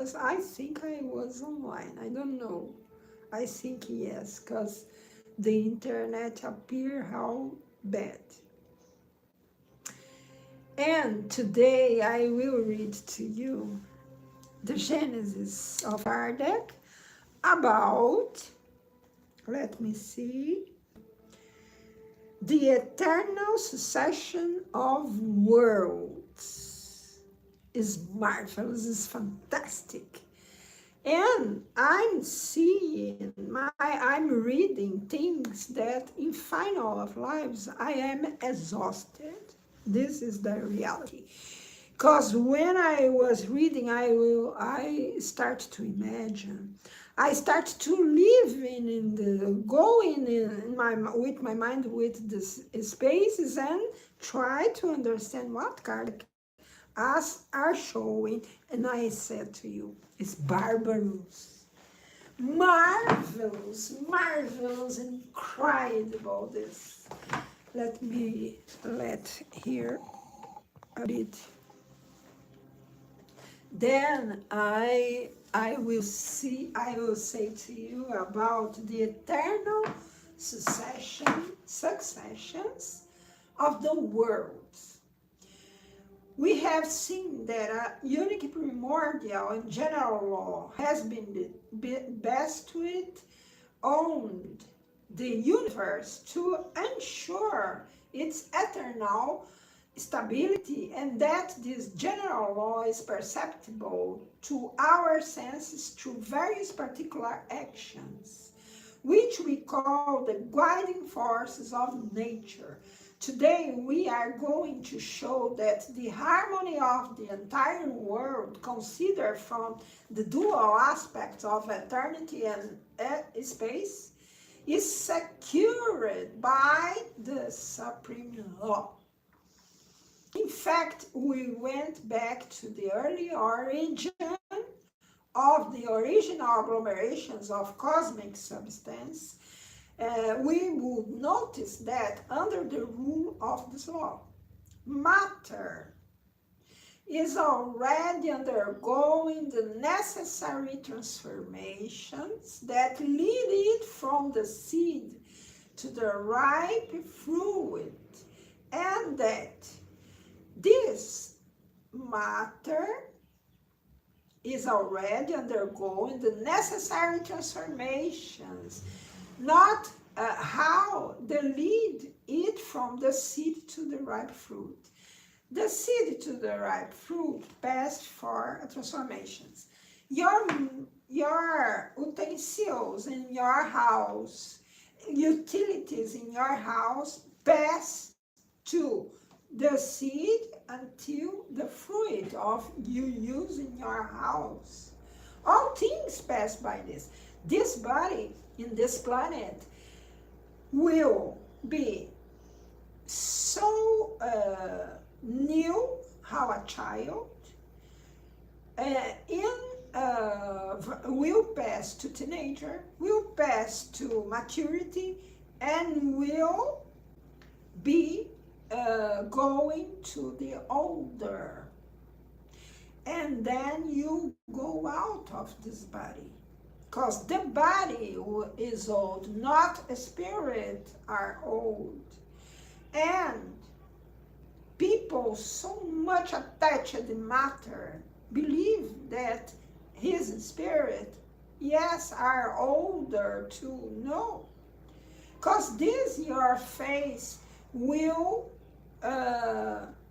I think I was online. I don't know. I think yes, because the internet appear how bad. And today I will read to you the Genesis of Kardec about, let me see, the eternal succession of worlds. Is marvelous, is fantastic. And I'm reading things that in final of lives, I am exhausted. This is the reality. Because when I was reading, I start to imagine. I start to live in the, going in my, with my mind with the spaces and try to understand what Kardec us are showing. And I said to you, it's barbarous, marvelous, marvelous, and cried about this. Let me here a bit. Then I will say to you about the eternal successions of the worlds. We have seen that a unique primordial and general law has been bestowed on the universe to ensure its eternal stability, and that this general law is perceptible to our senses through various particular actions, which we call the guiding forces of nature. Today we are going to show that the harmony of the entire world, considered from the dual aspects of eternity and space, is secured by the supreme law. In fact, we went back to the early origin of the original agglomerations of cosmic substance. We would notice that under the rule of this law, matter is already undergoing the necessary transformations that lead it from the seed to the ripe fruit, and that this matter is already undergoing the necessary transformations, not how they lead it from the seed to the ripe fruit. The seed to the ripe fruit passed for transformations. Your utensils in your house, utilities in your house pass to the seed until the fruit of you use in your house. All things pass by this. This body in this planet will be so new, how a child will pass to teenager, will pass to maturity, and will be going to the older. And then you go out of this body. Because the body is old, not a spirit are old. And people so much attached to matter believe that his spirit, yes, are older too. No. Because this your face will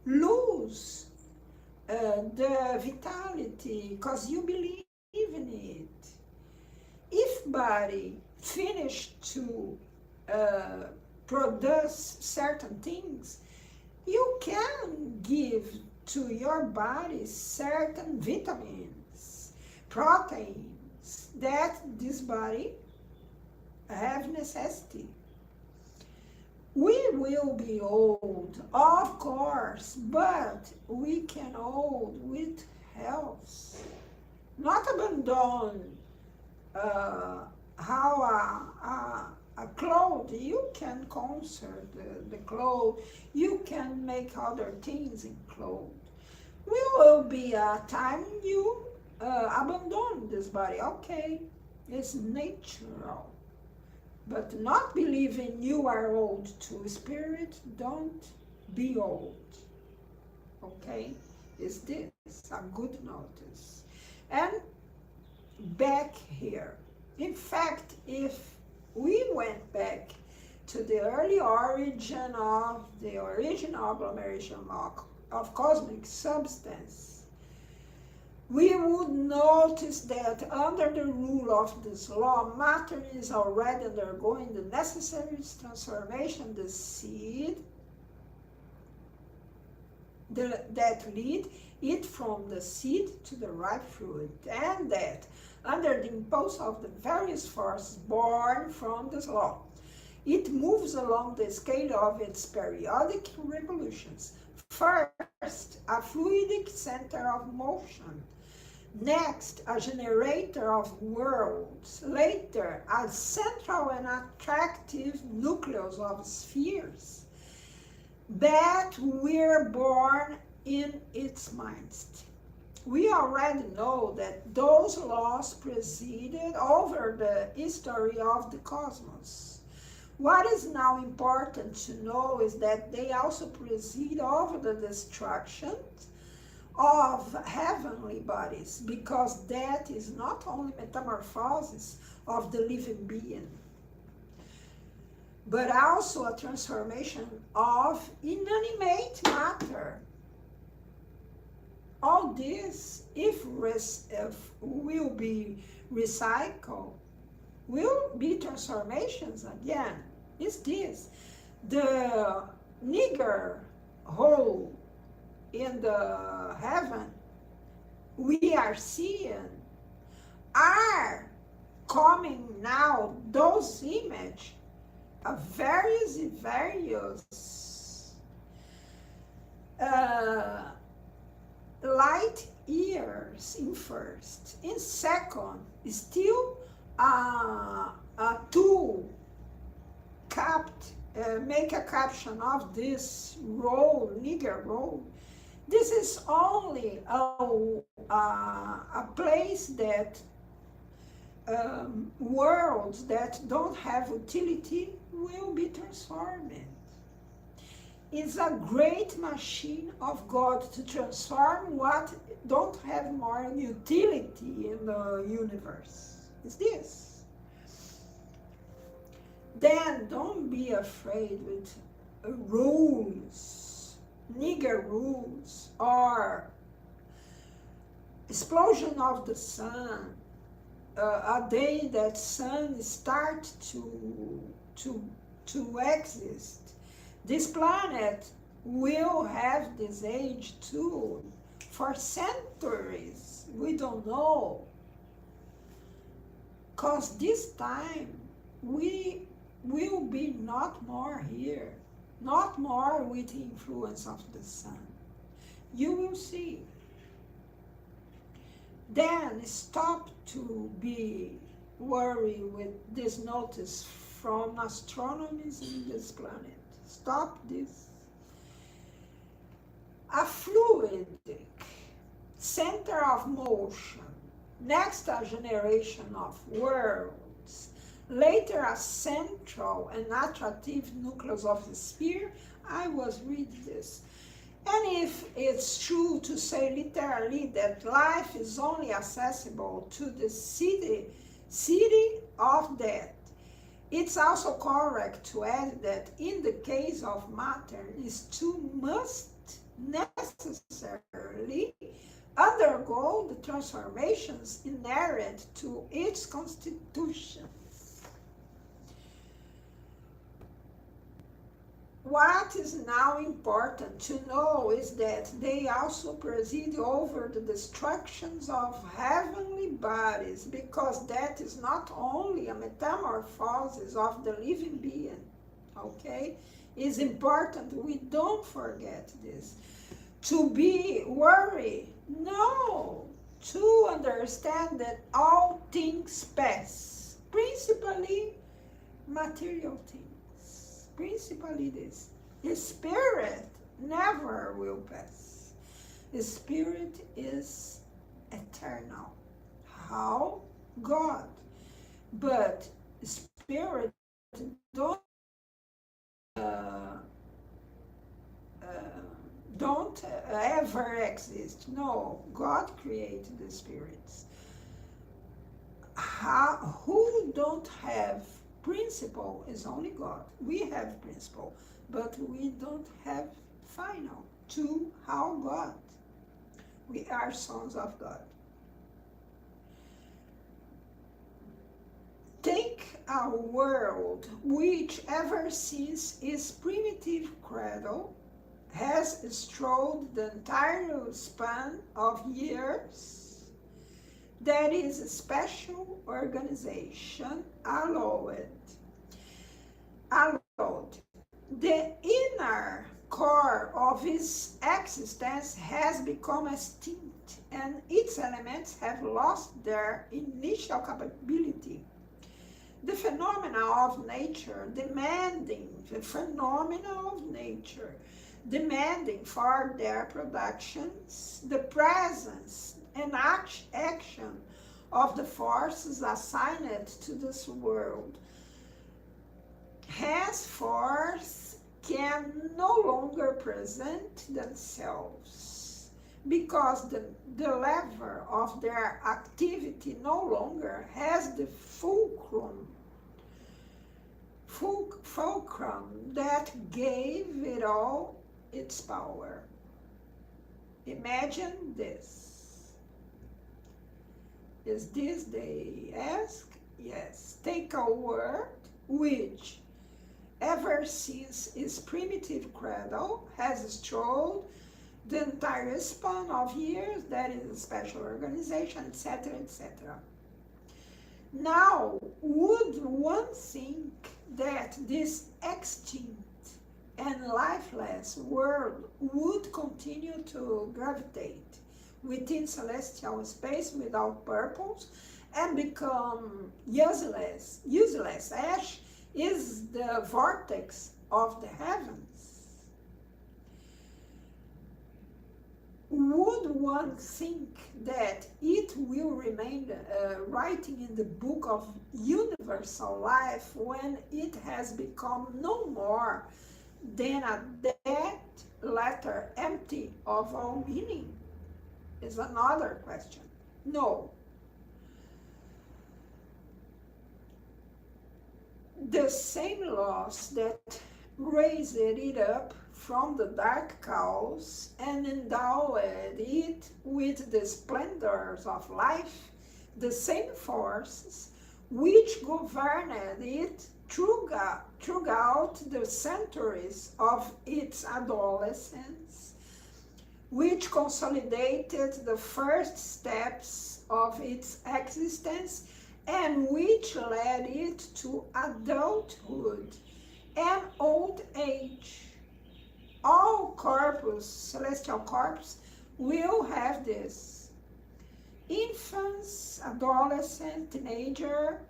lose the vitality because you believe in it. If body finished to produce certain things, you can give to your body certain vitamins, proteins that this body have necessity. We will be old, of course, but we can old with health. Not abandon how a cloth, you can conserve the cloth, you can make other things in cloth. Will be a time you abandon this body. Okay, it's natural. But not believing you are old to spirit, don't be old. Okay? Is this a good notice? And back here. In fact, if we went back to the early origin of the original agglomeration of cosmic substance, we would notice that under the rule of this law, matter is already undergoing the necessary transformation, the seed, that lead it from the seed to the ripe fruit, and that under the impulse of the various forces born from this law, it moves along the scale of its periodic revolutions. First, a fluidic center of motion. Next, a generator of worlds. Later, a central and attractive nucleus of spheres that were born in its midst. We already know that those laws presided over the history of the cosmos. What is now important to know is that they also preside over the destruction of heavenly bodies, because that is not only metamorphosis of the living being, but also a transformation of inanimate matter. All this, if will be recycled, will be transformations again. Is this the nigger hole in the heaven we are seeing are coming now, those images of various light years in first. In second, still a tool make a caption of this role, nigger role. This is only a place that worlds that don't have utility will be transformed. It's a great machine of God to transform what don't have more utility in the universe. It's this. Then don't be afraid with rules, nigger rules, or explosion of the sun, a day that sun start to exist. This planet will have this age too for centuries. We don't know. Because this time we will be not more here, not more with the influence of the sun. You will see. Then stop to be worried with this notice from astronomers in this planet. Stop this. A fluidic center of motion, next a generation of worlds, later a central and attractive nucleus of the sphere. I was reading this. And if it's true to say literally that life is only accessible to the city of death, it's also correct to add that in the case of matter, it too must necessarily undergo the transformations inherent to its constitution. What is now important to know is that they also preside over the destructions of heavenly bodies, because that is not only a metamorphosis of the living being, okay? It's important we don't forget this. To be worried, no. To understand that all things pass, principally material things. Principally this. The spirit never will pass. The spirit is eternal. how God. But spirit don't uh, don't ever exist. No, God created the spirits. Who don't have principle is only God. We have principle, but we don't have final to how God. We are sons of God. Take a world which ever since its primitive cradle has strode the entire span of years, that is a special organization allowed. The inner core of its existence has become extinct, and its elements have lost their initial capability. The phenomena of nature demanding for their productions, the presence and action of the forces assigned to this world, henceforth can no longer present themselves, because the lever of their activity no longer has the fulcrum that gave it all its power. Imagine this. Is this, they ask? Yes. Take a word which, ever since its primitive cradle, has strode the entire span of years, that is a special organization, etc., etc. Now, would one think that this extinct and lifeless world would continue to gravitate within celestial space without purpose and become useless? Ash is the vortex of the heavens. Would one think that it will remain writing in the book of universal life when it has become no more than a dead letter empty of all meaning? Is another question. No. The same laws that raised it up from the dark chaos and endowed it with the splendors of life, the same forces which governed it throughout the centuries of its adolescence, which consolidated the first steps of its existence, and which led it to adulthood and old age. All celestial corpus, will have this. Infants, adolescent, teenager,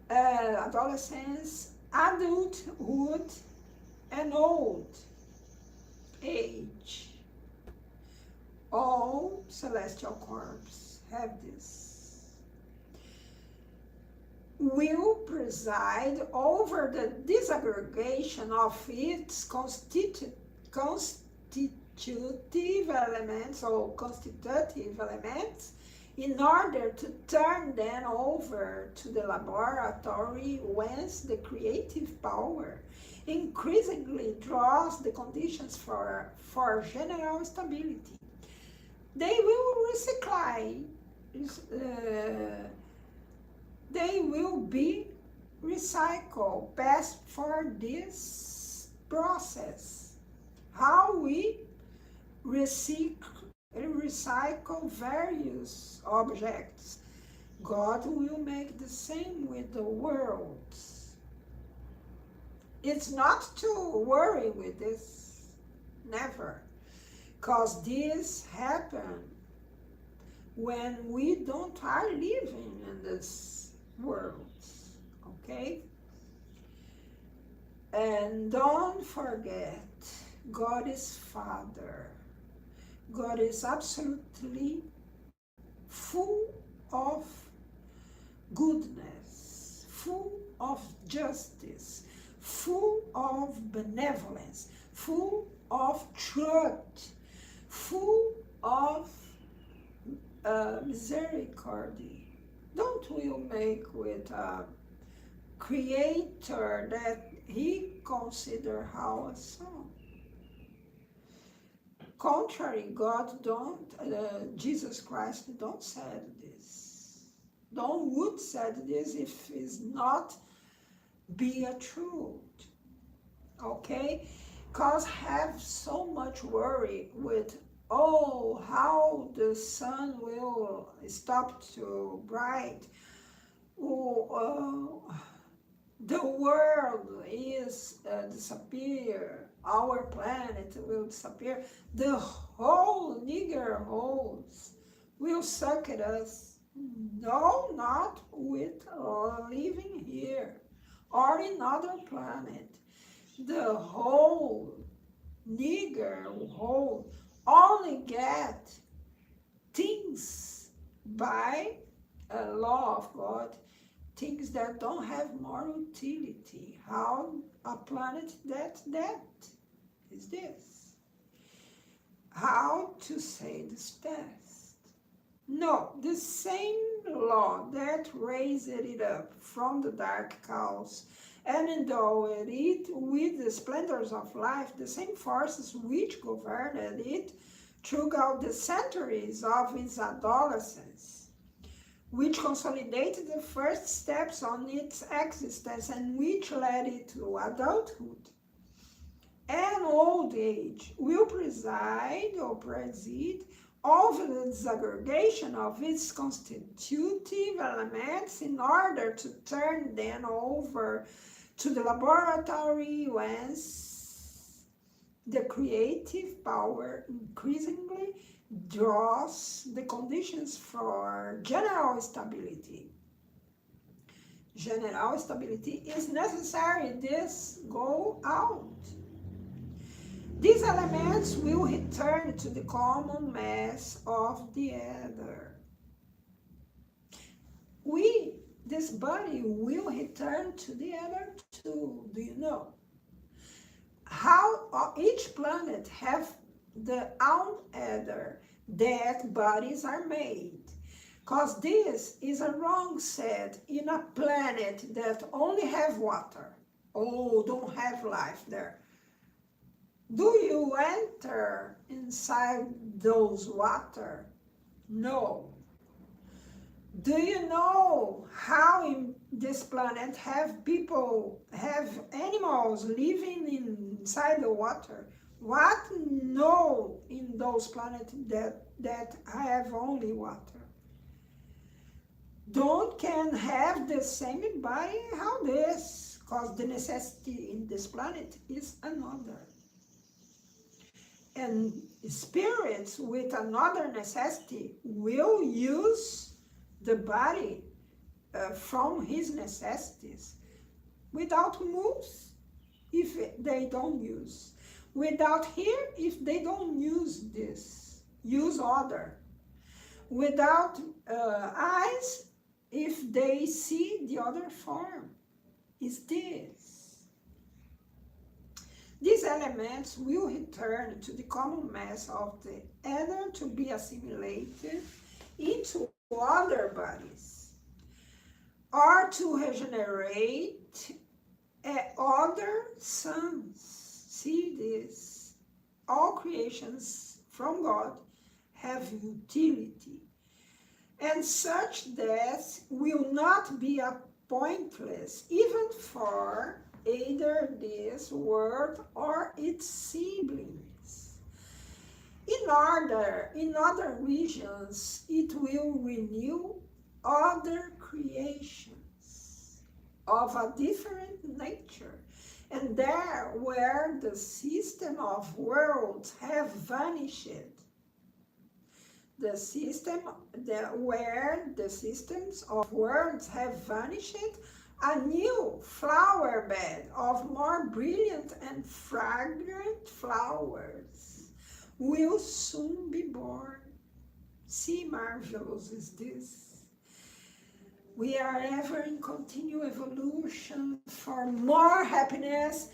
adolescence, adulthood, and old age. All celestial corpus have this. Will preside over the disaggregation of its constitutive elements or constitutive elements in order to turn them over to the laboratory whence the creative power increasingly draws the conditions for general stability. They will they will be recycled best for this process. How we recycle various objects, God will make the same with the world. It's not to worry with this, never, because this happens when we don't are living in this world, okay? And don't forget, God is Father. God is absolutely full of goodness, full of justice, full of benevolence, full of truth, full of misericordia. Don't we make with a creator that he consider our son? Contrary, God don't, Jesus Christ don't said this. Don't would said this if it's not be a truth. Okay? Because have so much worry with, oh, how the sun will stop to bright. Oh, the world is disappear. Our planet will disappear. The whole nigger holes will suck at us. No, not with living here or in other planet. The whole nigger hole only get things by a law of God, things that don't have more utility. How a planet that is this? How to say this best? No, the same law that raised it up from the dark cause and endowed it with the splendors of life, the same forces which governed it throughout the centuries of its adolescence, which consolidated the first steps on its existence and which led it to adulthood and old age, will preside over the disaggregation of its constitutive elements in order to turn them over to the laboratory whence the creative power increasingly draws the conditions for general stability. General stability is necessary. This go out. These elements will return to the common mass of the ether. This body will return to the ether too. Do you know? How each planet have their own ether that bodies are made. Because this is a wrong set in a planet that only have water. Oh, don't have life there. Do you enter inside those water? No. Do you know how in this planet have people, have animals living inside the water? What no in those planets that have only water? Don't can have the same body, how this? Because the necessity in this planet is another. And spirits with another necessity will use the body from his necessities without moves if they don't use. Without hear if they don't use this, use other. Without eyes if they see the other form. Is this. These elements will return to the common mass of the ether to be assimilated into other bodies or to regenerate other suns. See this. All creations from God have utility, and such death will not be a pointless even for either this world or its siblings. In other regions, it will renew other creations of a different nature. And there where the system of worlds have vanished, where the systems of worlds have vanished, a new flower bed of more brilliant and fragrant flowers will soon be born. See, marvelous is this. We are ever in continual evolution for more happiness,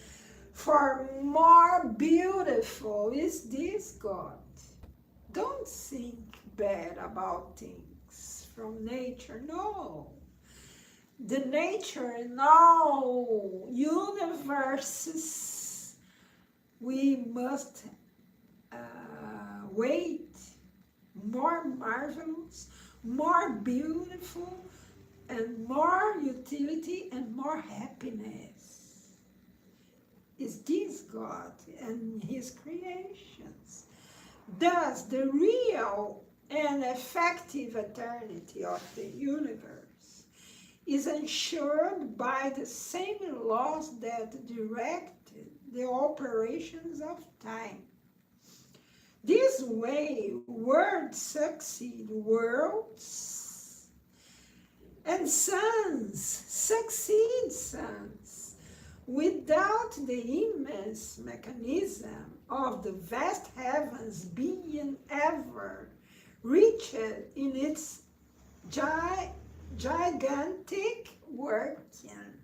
for more beautiful. Is this God? Don't think bad about things from nature, no. The nature in all universes, we must wait more marvelous, more beautiful, and more utility and more happiness. Is this God and His creations? Thus, the real and effective eternity of the universe is ensured by the same laws that direct the operations of time. This way, words succeed worlds, and suns succeed suns, without the immense mechanism of the vast heavens being ever reached in its gigantic working.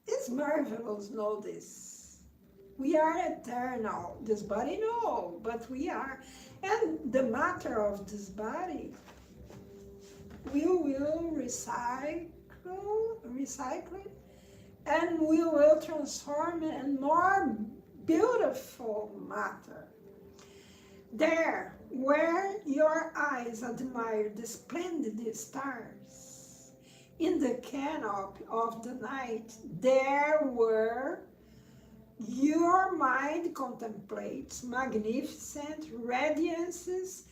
It's marvelous, know this. We are eternal. This body, no, but we are. And the matter of this body, we will recycle it, and we will transform it in more beautiful matter. There, where your eyes admire the splendid stars in the canopy of the night, there where your mind contemplates magnificent radiances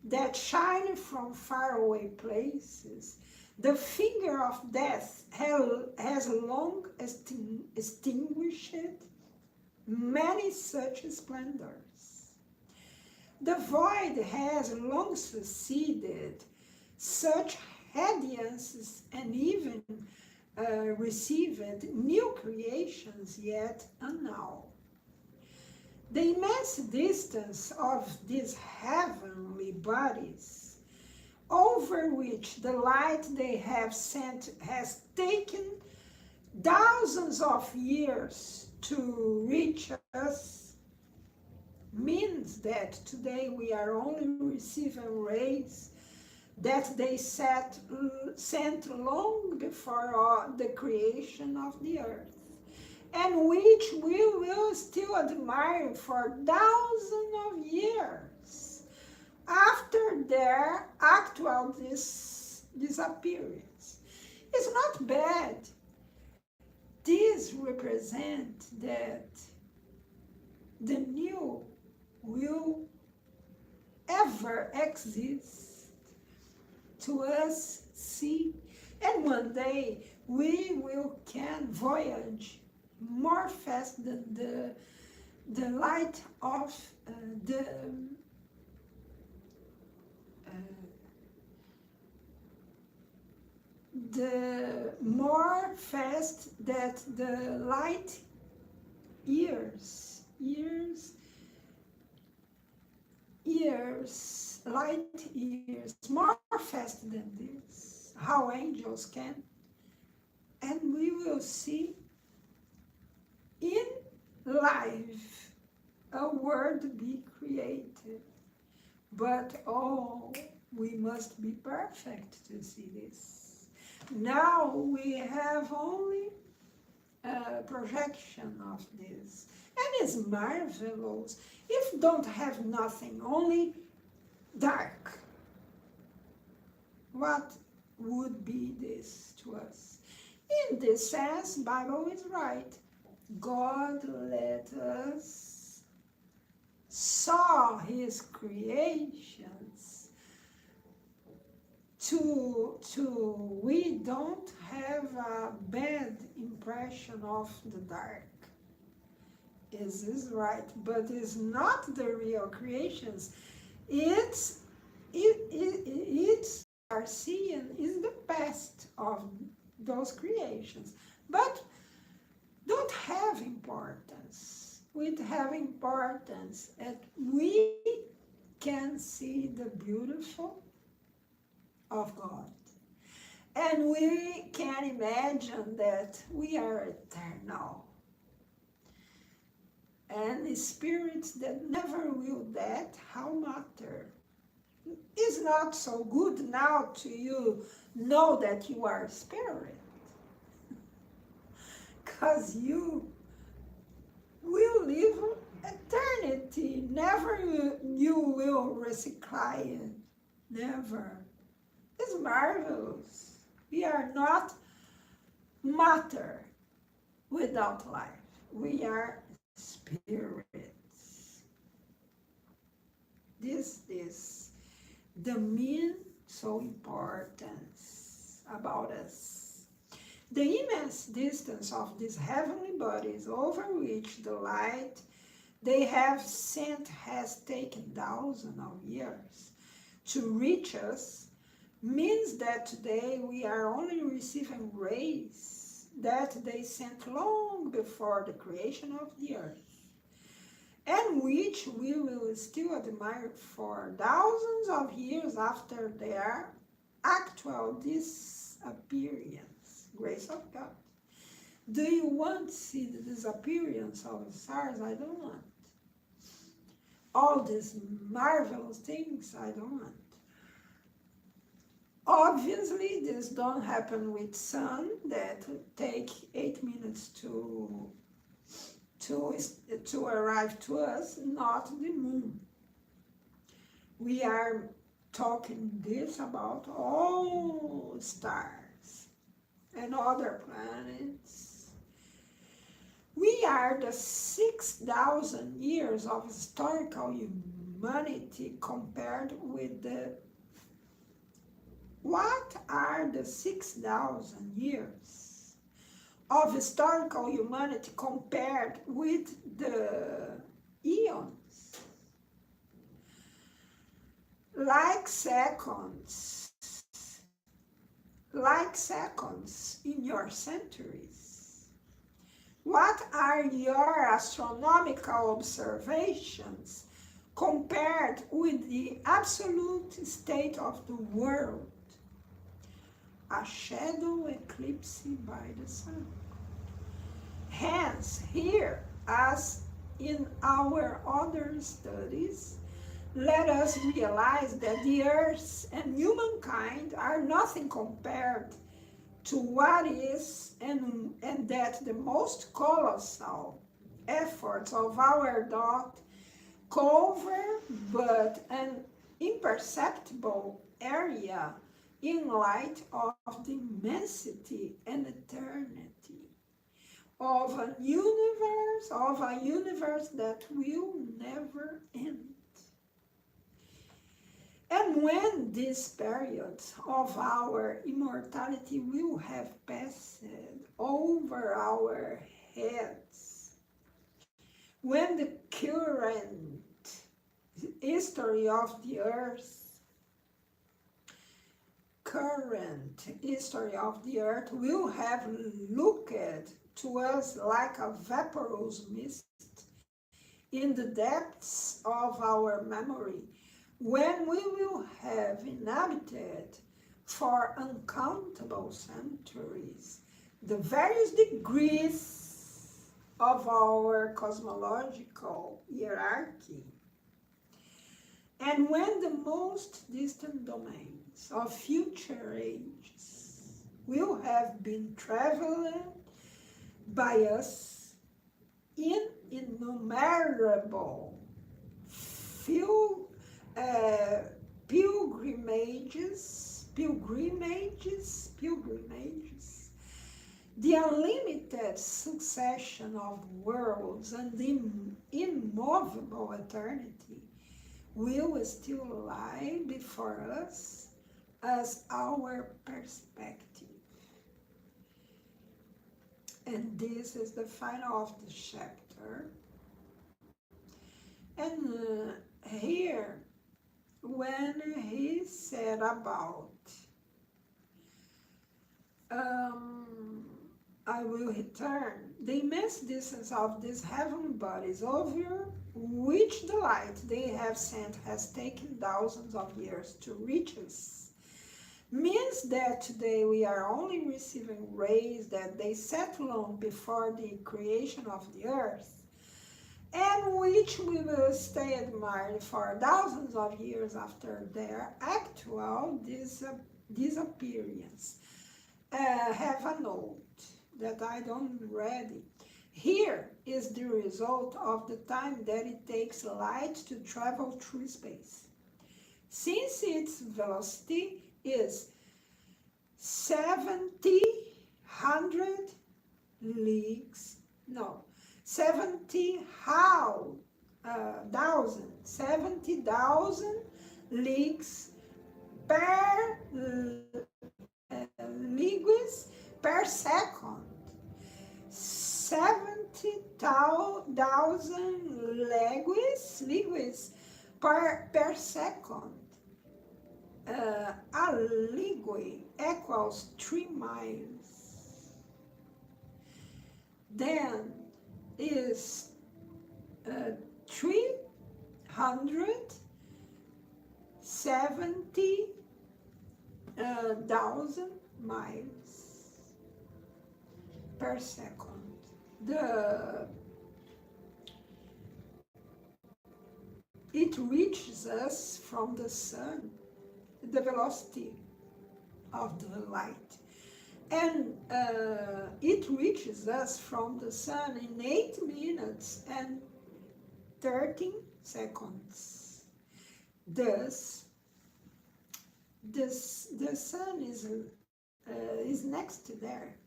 that shine from faraway places. The finger of death has long extinguished many such splendors. The void has long succeeded such radiances and even received new creations yet unknown. The immense distance of these heavenly bodies, over which the light they have sent has taken thousands of years to reach us, means that today we are only receiving rays that they sent long before the creation of the earth, and which we will still admire for thousands of years after their actual disappearance. It's not bad. This represents that the new will ever exist to us see, and one day we can voyage more fast than the light of the more fast that the light light years, more fast than this, how angels can. And we will see in life a world be created. But oh, we must be perfect to see this. Now we have only a projection of this. And it's marvelous. If don't have nothing, only dark, what would be this to us? In this sense, Bible is right. God let us saw His creations to we don't have a bad impression of the dark. Is this right? But it's not the real creations. It's are seeing is the past of those creations, but don't have importance. It have importance, and we can see the beautiful of God. And we can imagine that we are eternal. And the spirits that never will that, how matter? It's not so good now to you know that you are a spirit. Because you will live eternity. Never you will recycle. Never. It's marvelous. We are not matter without life. We are spirits. This is the main so importance about us. The immense distance of these heavenly bodies over which the light they have sent has taken thousands of years to reach us means that today we are only receiving rays that they sent long before the creation of the earth, and which we will still admire for thousands of years after their actual disappearance. Grace of God. Do you want to see the disappearance of the stars? I don't want. All these marvelous things, I don't want. Obviously, this don't happen with sun that take 8 minutes to arrive to us, not the moon. We are talking this about all stars and other planets. We are the 6,000 years of historical humanity compared with the... What are the 6,000 years of historical humanity compared with the eons? Like seconds in your centuries. What are your astronomical observations compared with the absolute state of the world? A shadow eclipse by the sun. Hence, here, as in our other studies, let us realize that the earth and humankind are nothing compared to what is, and that the most colossal efforts of our thought cover but an imperceptible area in light of the immensity and eternity of a universe that will never end. And when this period of our immortality will have passed over our heads, when the current history of the earth will have looked to us like a vaporous mist in the depths of our memory, when we will have inhabited for uncountable centuries the various degrees of our cosmological hierarchy, and when the most distant domains of future ages will have been traveled by us in innumerable pilgrimages, the unlimited succession of worlds and the immovable eternity will still lie before us as our perspective. And this is the final of the chapter. And here, when he said about I will return, the immense distance of these heavenly bodies over which the light they have sent has taken thousands of years to reach us, Since that today we are only receiving rays that they set long before the creation of the earth, and which we will stay admired for thousands of years after their actual disappearance. Have a note that I don't read it. Here is the result of the time that it takes light to travel through space. Since its velocity is 70,000 leagues, no, 70,000 leagues per leagues per second. 70,000 leagues per second. A league equals 3 miles. Then is 370,000 miles per second. It reaches us from the sun, the velocity of the light, and it reaches us from the sun in 8 minutes and 13 seconds. Thus, the sun is next to there.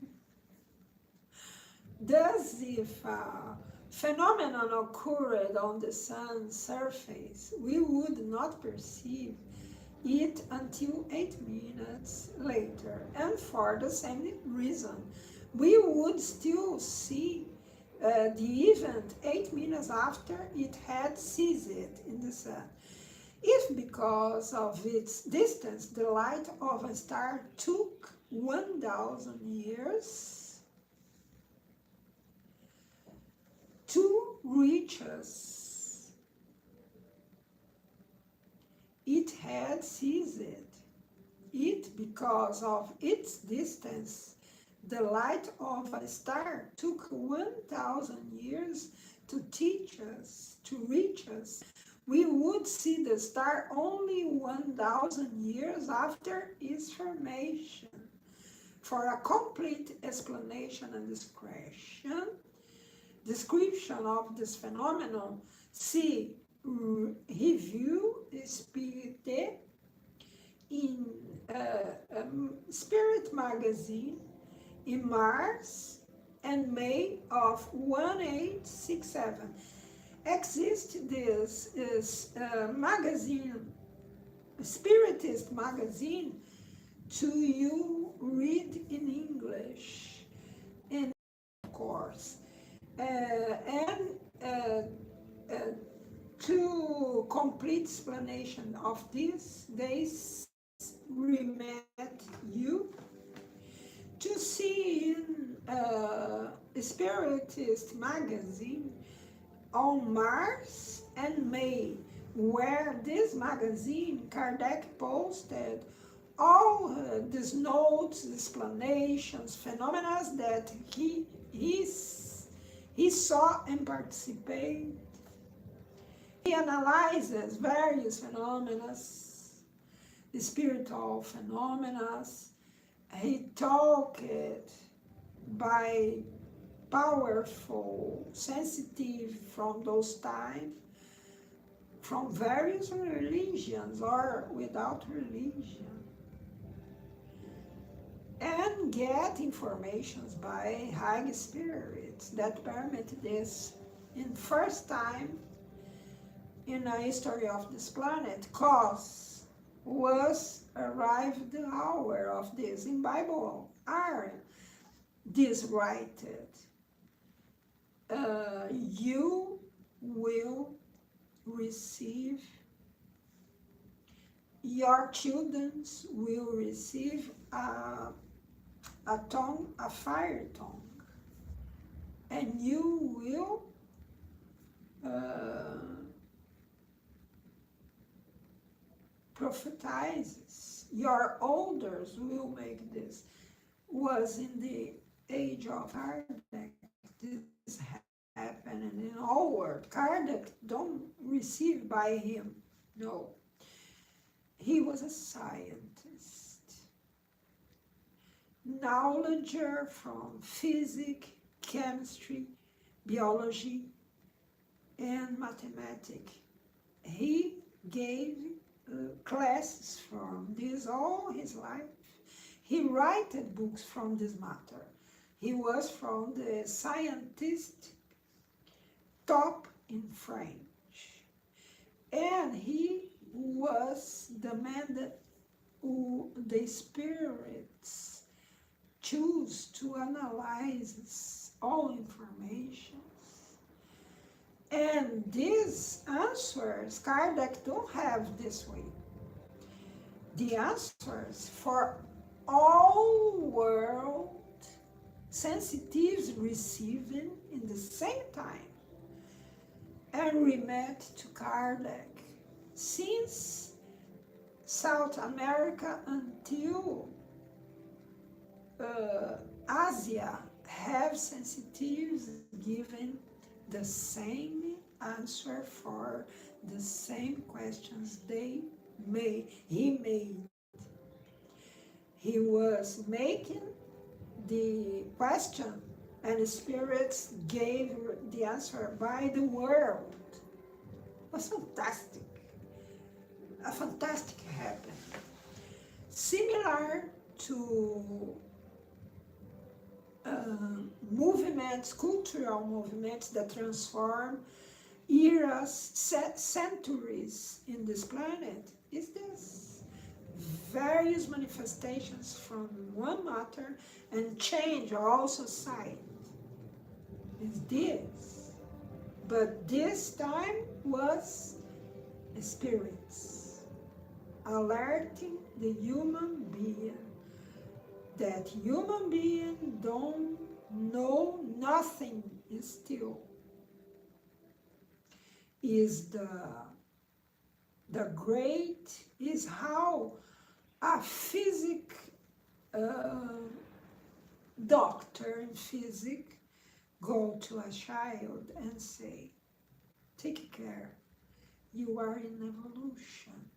Thus, if a phenomenon occurred on the sun's surface, we would not perceive it until 8 minutes later, and for the same reason, we would still see the event 8 minutes after it had ceased in the sun. If because of its distance, the light of a star took 1,000 years to reach us, it had ceased. It, because of its distance, the light of a star took 1,000 years to reach us. We would see the star only 1,000 years after its formation. For a complete explanation and description of this phenomenon, see Revue Spirite in Spirit magazine in March and May of 1867. This is magazine, Spiritist magazine, to you read in English, and of course, to complete explanation of this, they remit you to see in Spiritist magazine on March and May, where this magazine, Kardec posted all these notes, explanations, phenomena that he saw and participated. He analyzes various phenomena, spiritual phenomena. He talked by powerful, sensitive from those times, from various religions or without religion, and get informations by high spirits that permit this. In first time in the history of this planet, cause was arrived the hour of this. In Bible are this written, you will receive, your children will receive a tongue, a fire tongue, and you will prophetizes, your elders will make this. Was in the age of Kardec, this happened in all world. Kardec don't receive by him, no. He was a scientist, knowledger from physics, chemistry, biology, and mathematics. He gave classes from this all his life. He wrote books from this matter. He was from the scientist top in French. And he was the man that who the spirits choose to analyze all information. And these answers, Kardec don't have this way. The answers for all world sensitives receiving in the same time and remit to Kardec. Since South America until Asia have sensitives given the same answer for the same questions he made. He was making the question and the spirits gave the answer by the world. It was fantastic. A fantastic happened. Similar to movements, cultural movements that transform eras, centuries in this planet, is this. Various manifestations from one matter and change all society. Is this. But this time was spirits alerting the human being that human being don't know nothing still. Is the great, is how a doctor in physics go to a child and say, take care, you are in evolution.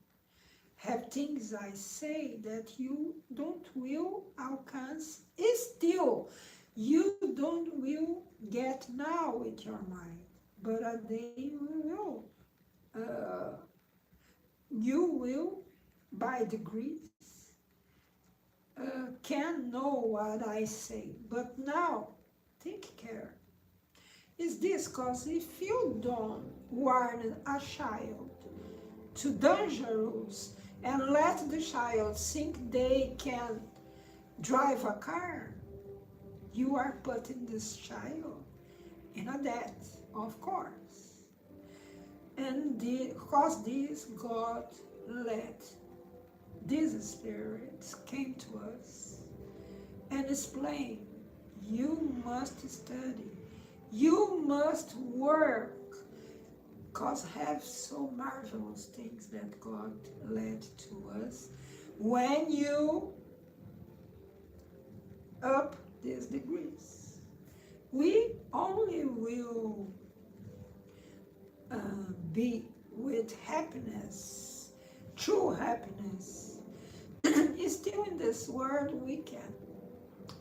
Have things I say that you don't will alcance, still you don't will get now with your mind, but a day you will. You will, by degrees, can know what I say, but now take care. Is this because if you don't warn a child to dangerous and let the child think they can drive a car, you are putting this child in a debt, of course. And because this, God let these spirits came to us and explained, you must study, you must work, because have so marvelous things that God led to us when you up these degrees. We only will be with happiness, true happiness. Still in this world we can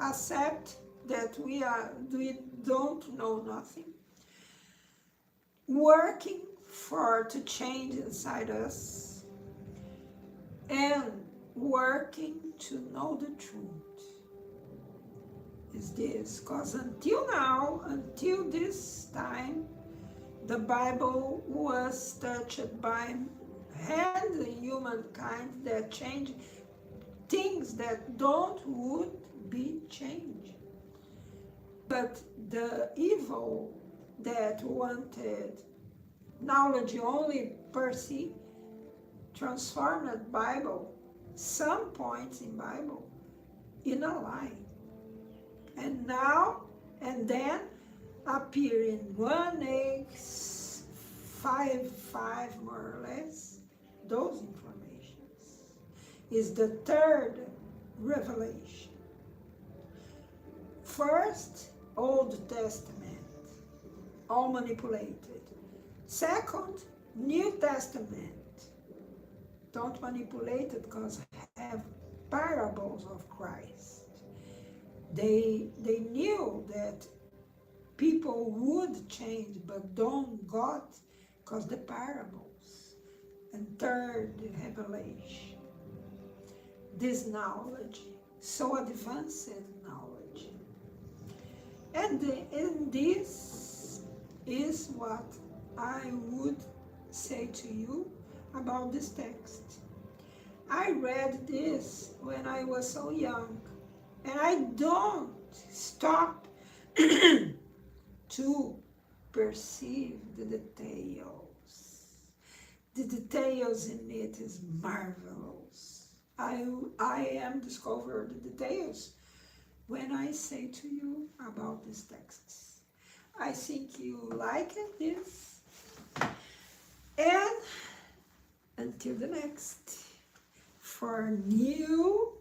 accept that we don't know nothing, working to change inside us, and working to know the truth. Is this, because until now, until this time, the Bible was touched by handling humankind that change things that would be changed. But the evil that wanted knowledge only per se transformed Bible, some points in Bible, in a lie. And now and then appear in 1x55 more or less those informations. is the third revelation. First, Old Testament, all manipulated. Second, New Testament. Don't manipulate it because have parables of Christ. They knew that people would change, but don't got because the parables. And third, the revelation. This knowledge, so advanced knowledge. And this is what I would say to you about this text. I read this when I was so young, and I don't stop to perceive the details. The details in it is marvelous. I am discovering the details when I say to you about these texts. I think you like this. And until the next, for new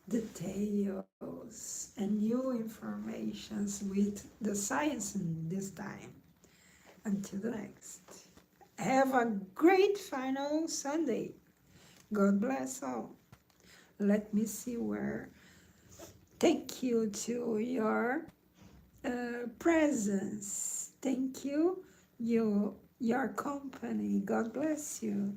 details and new informations with the science in this time. Until the next. Have a great final Sunday. God bless all. Let me see where. Thank you to your presence. Thank you, your company. God bless you.